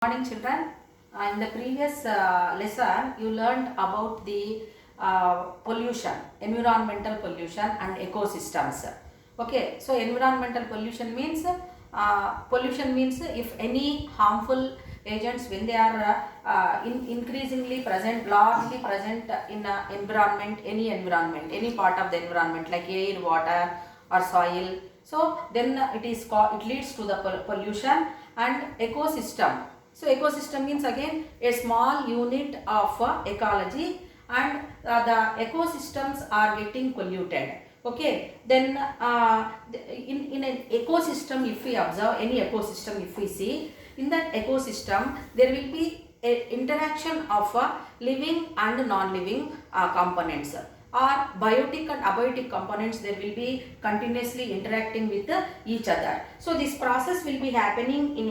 Morning children. In the previous lesson you learned about the pollution, environmental pollution and ecosystems. Okay, so environmental pollution means if any harmful agents, when they are increasingly present, largely present in environment, any part of the environment like air, water or soil, so then it leads to the pollution. And ecosystem, so ecosystem means again a small unit of ecology, and the ecosystems are getting polluted. Okay, then in an ecosystem, if we observe any ecosystem, if we see in that ecosystem, there will be a interaction of living and non-living components, or biotic and abiotic components. There will be continuously interacting with each other. So this process will be happening in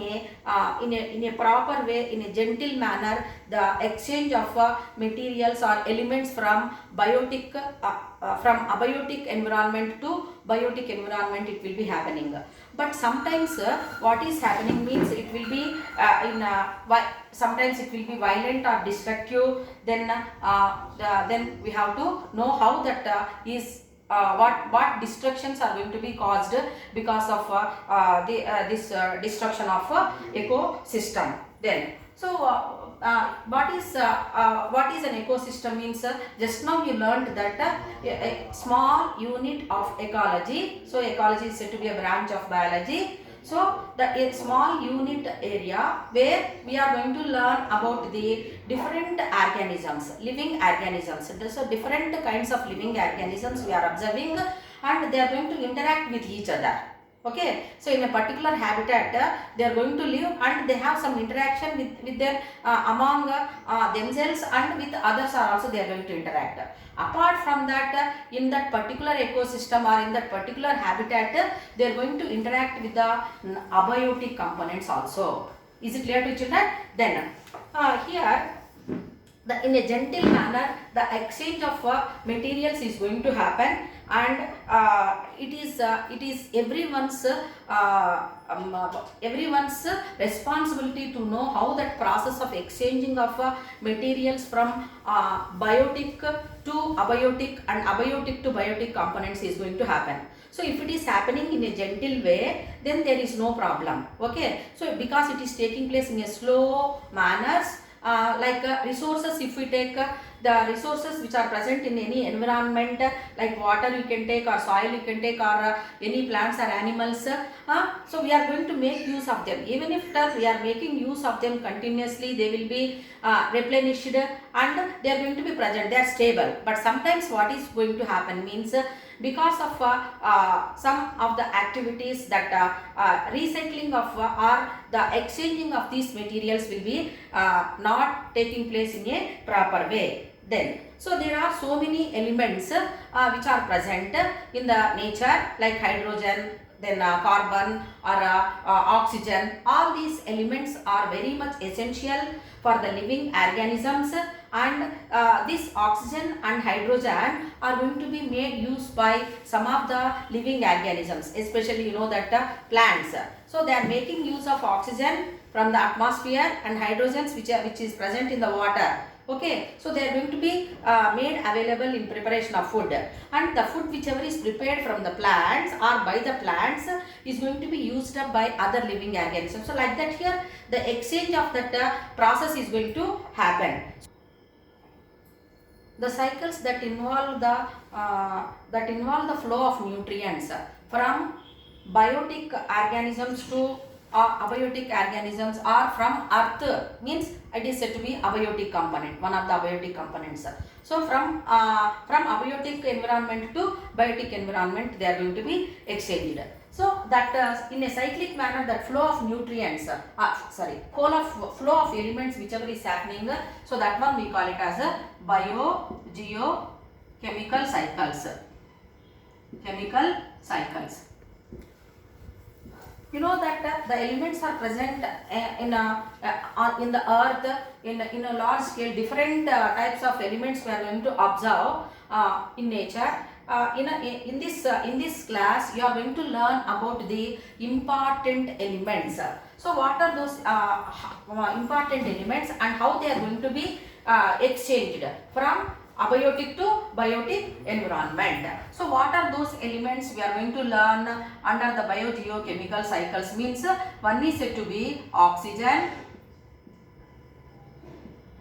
a proper way, in a gentle manner. The exchange of materials or elements from from abiotic environment to biotic environment, it will be happening. But sometimes what is happening means it will be sometimes it will be violent or destructive. Then we have to know how that is what destructions are going to be caused because of this destruction of ecosystem. Then what is an ecosystem means, just now you learned that a small unit of ecology. So ecology is said to be a branch of biology. So a small unit area where we are going to learn about the different organisms, living organisms. So different kinds of living organisms we are observing, and they are going to interact with each other. Okay, so in a particular habitat they are going to live, and they have some interaction with their among themselves, and with others are also they are going to interact. Apart from that, in that particular ecosystem or in that particular habitat, they are going to interact with the abiotic components also. Is it clear to children? Then here in a gentle manner the exchange of materials is going to happen, and it is everyone's responsibility to know how that process of exchanging of materials from biotic to abiotic and abiotic to biotic components is going to happen. So if it is happening in a gentle way, then there is no problem. Okay, so because it is taking place in a slow manners, like resources, if we take the resources which are present in any environment, like water you can take, or soil you can take, or any plants or animals, so we are going to make use of them. Even if we are making use of them continuously, they will be replenished, and they are going to be present, they are stable. But sometimes what is going to happen means, because of some of the activities, that recycling of or the exchanging of these materials will be not taking place in a proper way. Then so there are so many elements which are present in the nature, like hydrogen, then carbon or oxygen. All these elements are very much essential for the living organisms, and this oxygen and hydrogen are going to be made use by some of the living organisms, especially that plants. So they are making use of oxygen from the atmosphere, and hydrogens which is present in the water. Okay, so they are going to be made available in preparation of food, and the food whichever is prepared from the plants or by the plants is going to be used up by other living organisms. So like that, here the exchange of that process is going to happen. The cycles that involve the flow of nutrients from biotic organisms to abiotic organisms, or from earth, means it is said to be abiotic component, one of the abiotic components. So from abiotic environment to biotic environment, they are going to be exchanged. So that in a cyclic manner, that flow of nutrients, flow of elements whichever is happening, so that one we call it as a biogeochemical cycles. Chemical cycles. You know that the elements are present in the earth in a large scale. Different types of elements we are going to observe in nature. In this class you are going to learn about the important elements. So what are those important elements and how they are going to be exchanged from abiotic to biotic environment. So what are those elements we are going to learn under the biogeochemical cycles? Means one is said to be oxygen,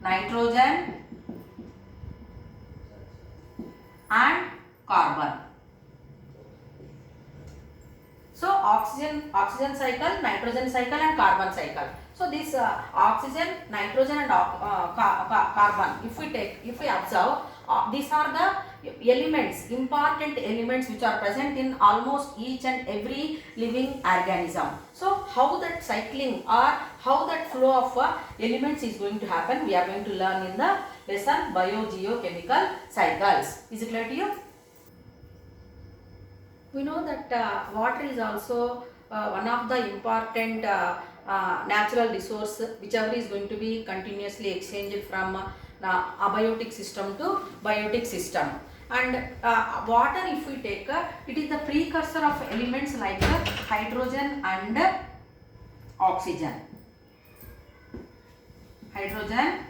nitrogen and carbon. So oxygen cycle, nitrogen cycle and carbon cycle. So this oxygen, nitrogen and carbon, if we observe, these are the elements, important elements which are present in almost each and every living organism. So how that cycling or how that flow of elements is going to happen, we are going to learn in the lesson biogeochemical cycles. Is it clear to you? We know that water is also one of the important natural resource whichever is going to be continuously exchanged from the abiotic system to biotic system. And water, if we take, it is the precursor of elements like hydrogen and oxygen. Hydrogen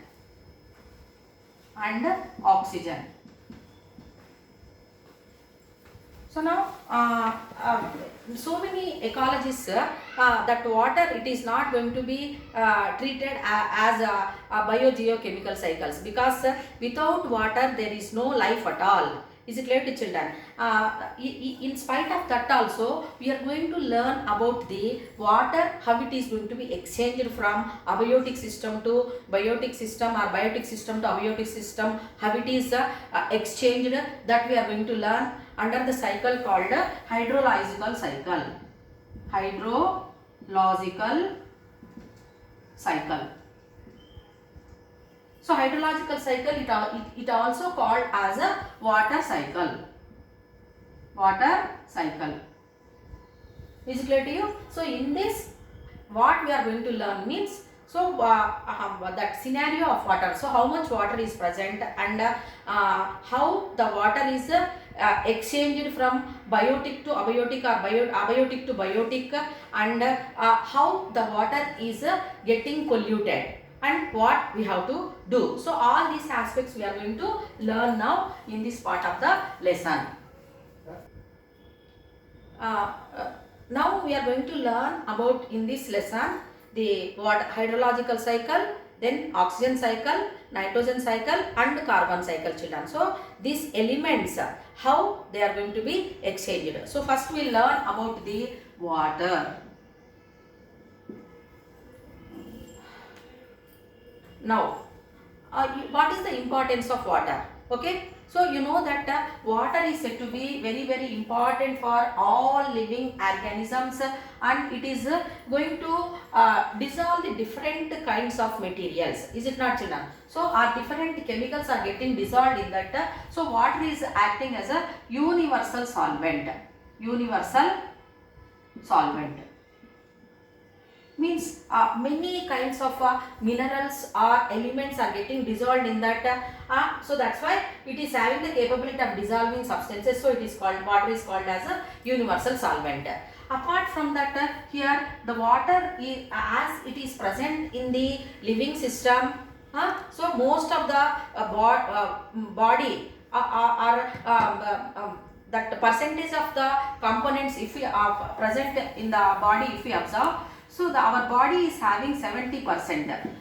and oxygen. So now, so many ecologists that water, it is not going to be treated as a biogeochemical cycles, because without water there is no life at all. Is it clear to children? In spite of that also, we are going to learn about the water, how it is going to be exchanged from abiotic system to biotic system or biotic system to abiotic system, how it is exchanged, that we are going to learn under the cycle called hydrological cycle. Hydrological cycle. So hydrological cycle, it also called as a water cycle. Water cycle. Is it clear to you? So in this, what we are going to learn means, so that scenario of water, so how much water is present and how the water is exchanged from biotic to abiotic or abiotic to biotic, and how the water is getting polluted and what we have to do. So all these aspects we are going to learn now in this part of the lesson. Now we are going to learn about in this lesson the hydrological cycle, then oxygen cycle, nitrogen cycle and carbon cycle, children. So these elements, how they are going to be exchanged. So first we learn about the water. Now, what is the importance of water? Okay, so you know that water is said to be very, very important for all living organisms, and it is going to dissolve the different kinds of materials. Is it not, children? So our different chemicals are getting dissolved in that. So water is acting as a universal solvent. Universal solvent means many kinds of minerals or elements are getting dissolved in that. So that's why it is having the capability of dissolving substances. So it is called, water is called as a universal solvent. Apart from that, here the water is, as it is present in the living system, so most of the body that percentage of the components, if we are present in the body, if we observe, so our body is having 70%,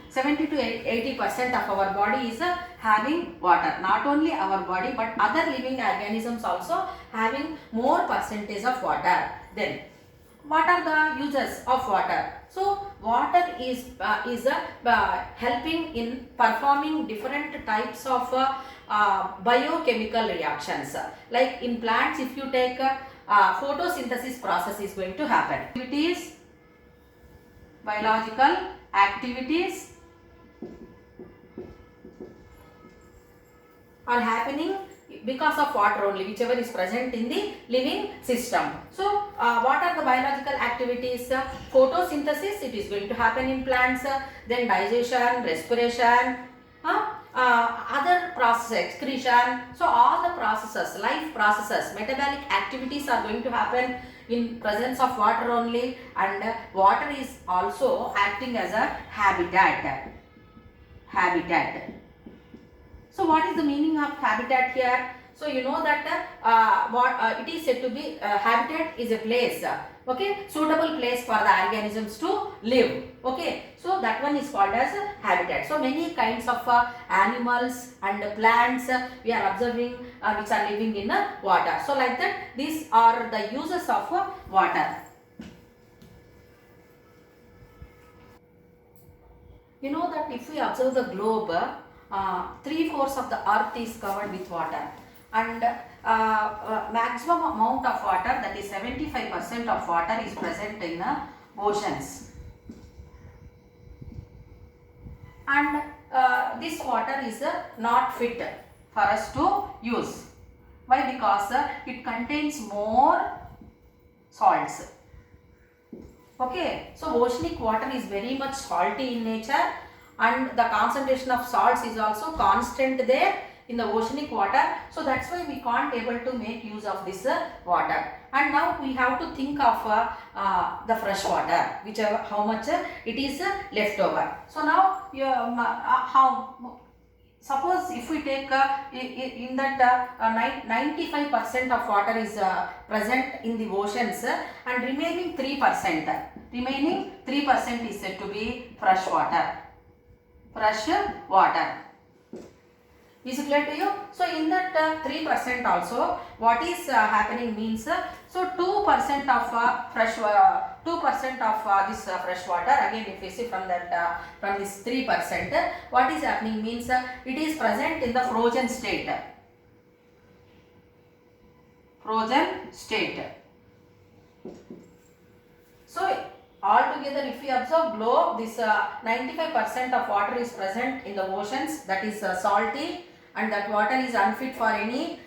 70 to 80% of our body is having water. Not only our body but other living organisms also having more percentage of water. Then what are the uses of water? So water is helping in performing different types of biochemical reactions. Like in plants, if you take photosynthesis process is going to happen. Activities, biological activities are happening because of water only, whichever is present in the living system. So what are the biological activities? Photosynthesis, it is going to happen in plants, then digestion, respiration, other process, excretion. So all the processes, life processes, metabolic activities are going to happen in presence of water only, and water is also acting as a habitat. So what is the meaning of habitat here? So you know that it is said to be habitat is a place, okay, suitable place for the organisms to live. Okay, so that one is called as habitat. So many kinds of animals and plants we are observing which are living in water. So like that, these are the uses of water. You know that if we observe the globe, 3/4 of the earth is covered with water, and maximum amount of water, that is 75% of water, is present in oceans. And this water is not fit for us to use. Why? Because it contains more salts. Okay, so oceanic water is very much salty in nature, and the concentration of salts is also constant there in the oceanic water. So that's why we can't able to make use of this water. And now we have to think of the fresh water, whichever how much it is left over. So now how, suppose if we take in that 95% of water is present in the oceans, and remaining 3% is said to be fresh water. Is it clear to you? So in that 3% also, what is happening means, so 2% of 2% of this fresh water, again if we see from that from this 3%, what is happening means it is present in the frozen state. So altogether, if we observe globe, this 95% of water is present in the oceans, that is salty, and that water is unfit for any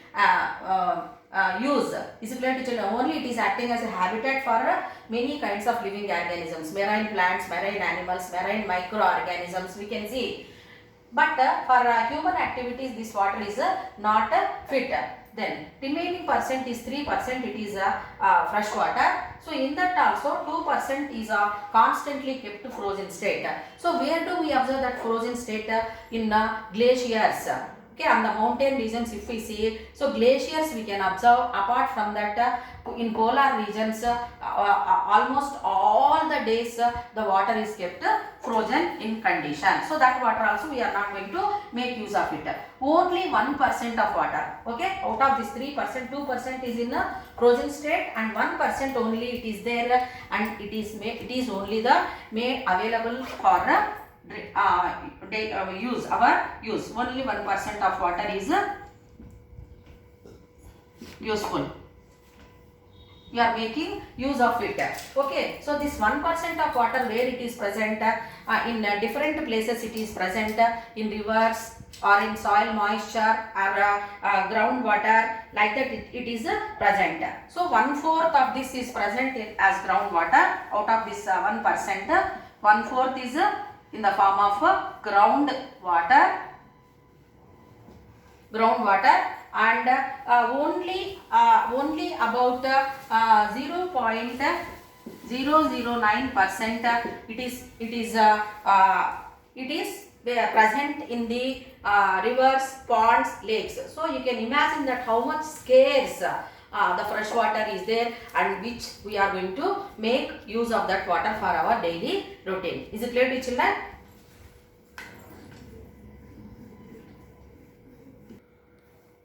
use. Is it clear to children? Only it is acting as a habitat for many kinds of living organisms, marine plants, marine animals, marine microorganisms, we can see. But for human activities, this water is not fit. Then remaining percent is 3%, it is fresh water. So in that also 2% is constantly kept frozen state. So where do we observe that frozen state? In glaciers. Okay, on the mountain regions if we see, so glaciers we can observe. Apart from that, in polar regions, almost all the days the water is kept frozen in condition. So that water also we are not going to make use of it. Only 1% of water, okay, out of this 3%, 2% is in a frozen state, and 1% only it is there, and it is only the made available for use. Only 1% of water is useful. We are making use of it. Okay, so this 1% of water, where it is present, in different places it is present, in rivers or in soil moisture or groundwater, like that it is present. So 1/4 of this is present as groundwater. Out of this 1%, 1/4 is in the form of groundwater, and only about 0.009% it is present in the rivers, ponds, lakes. So you can imagine that how much scarce the fresh water is there, and which we are going to make use of that water for our daily routine. Is it clear to children?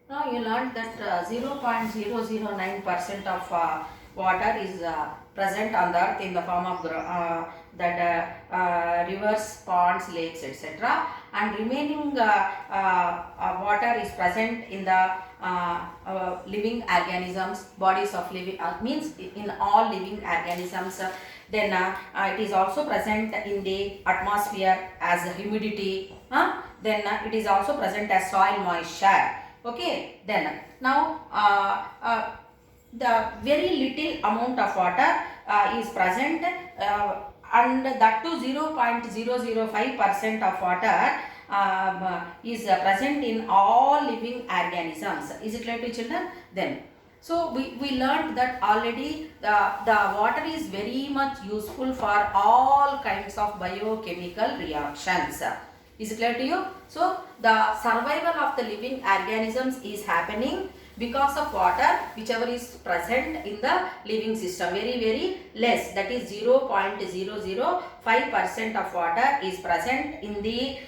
Now you learned that 0.009% of water is present on the earth in the form of rivers, ponds, lakes, etc. And remaining water is present in the living organisms, bodies of living, means in all living organisms. Then it is also present in the atmosphere as humidity. Then it is also present as soil moisture. Okay, then now the very little amount of water is present, and that to 0.005% of water is present in all living organisms. Is it clear to children? Then, so we learned that already the water is very much useful for all kinds of biochemical reactions. Is it clear to you? So the survival of the living organisms is happening because of water whichever is present in the living system. Very less, that is 0.005% of water is present in the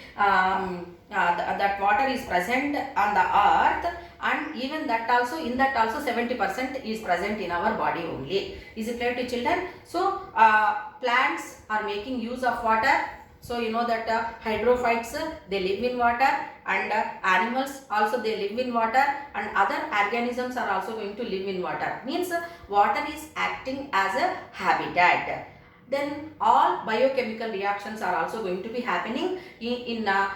that water is present on the earth, and even that also, in that also 70% is present in our body only. Is it clear to children? So plants are making use of water. So you know that hydrophytes, they live in water, and animals also they live in water, and other organisms are also going to live in water. Means water is acting as a habitat. Then all biochemical reactions are also going to be happening in the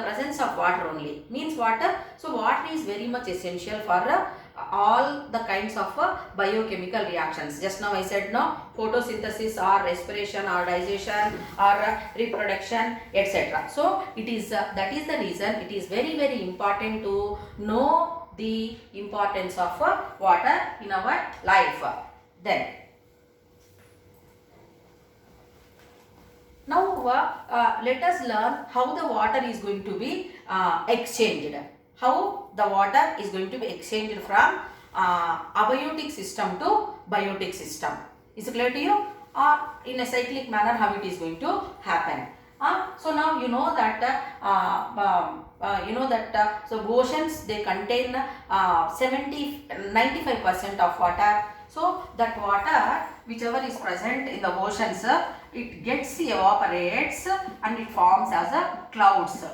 presence of water only. Means water. So water is very much essential for all the kinds of biochemical reactions. Just now I said, no, photosynthesis or respiration or digestion or reproduction, etc. So it is that is the reason it is very important to know the importance of water in our life. Then now let us learn how the water is going to be exchanged. How the water is going to be exchanged from abiotic system to biotic system. Is it clear to you? Or in a cyclic manner how it is going to happen. So now you know that so oceans, they contain 95% of water. So that water whichever is present in the oceans, it gets evaporates and it forms as a clouds.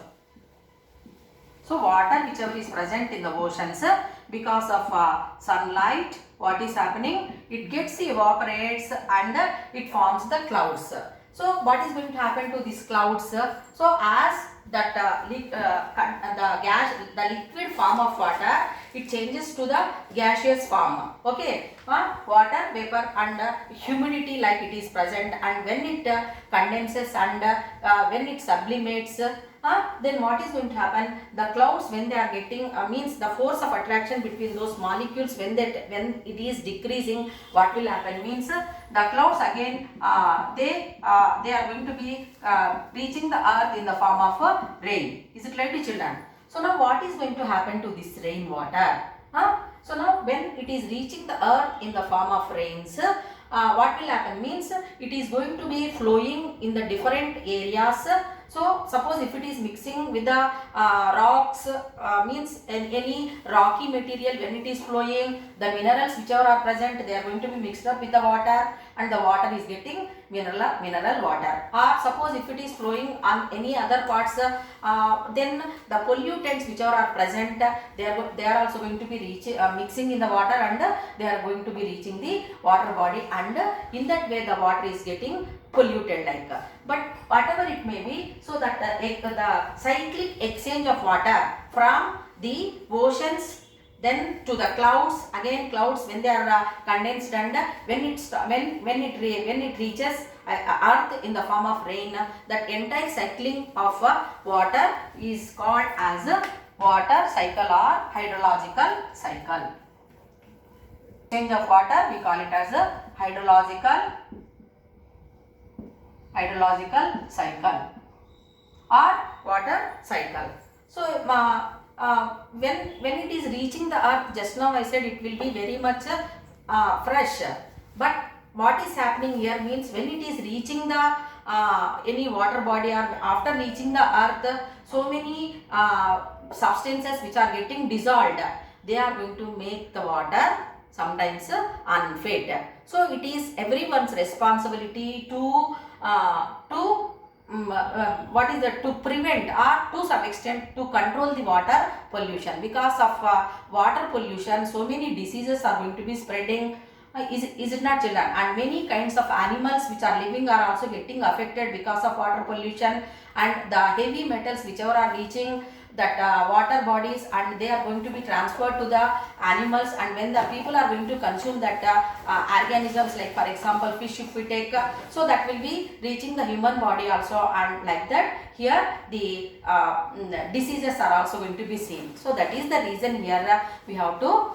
So water whichever is present in the oceans, because of sunlight, what is happening? It gets evaporates and it forms the clouds. So what is going to happen to these clouds? So as that the liquid form of water, it changes to the gaseous form. Okay, water vapor and humidity like it is present, and when it condenses and when it sublimates, then what is going to happen? The clouds, when they are getting means the force of attraction between those molecules, when it is decreasing, what will happen? Means the clouds again they are going to be reaching the earth in the form of rain. Is it clear to children? So now what is going to happen to this rainwater? So now when it is reaching the earth in the form of rains, what will happen? Means it is going to be flowing in the different areas. So suppose if it is mixing with the rocks, means any rocky material, when it is flowing, the minerals whichever are present, they are going to be mixed up with the water, and the water is getting mineral water. Or suppose if it is flowing on any other parts, then the pollutants whichever are present, they are also going to be mixing in the water, and they are going to be reaching the water body, and in that way the water is getting polluted like. But whatever it may be, so that the cyclic exchange of water from the oceans then to the clouds, again clouds when they are condensed, and when it reaches earth in the form of rain, that entire cycling of water is called as a water cycle or hydrological cycle. Change of water, we call it as a hydrological cycle or water cycle. So when it is reaching the earth, just now I said it will be very much fresh, but what is happening here means when it is reaching the any water body, or after reaching the earth, so many substances which are getting dissolved, they are going to make the water sometimes unfit. So it is everyone's responsibility to to prevent or to some extent to control the water pollution. Because of water pollution, so many diseases are going to be spreading. Is it not children? And many kinds of animals which are living are also getting affected because of water pollution, and the heavy metals whichever are reaching that water bodies, and they are going to be transferred to the animals, and when the people are going to consume that organisms, like for example fish if we take, so that will be reaching the human body also, and like that here the diseases are also going to be seen. So that is the reason here we have to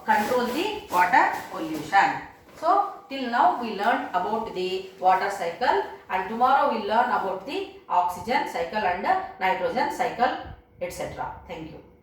control the water pollution. So till now we learned about the water cycle, and tomorrow we learn about the oxygen cycle and nitrogen cycle, etc. Thank you.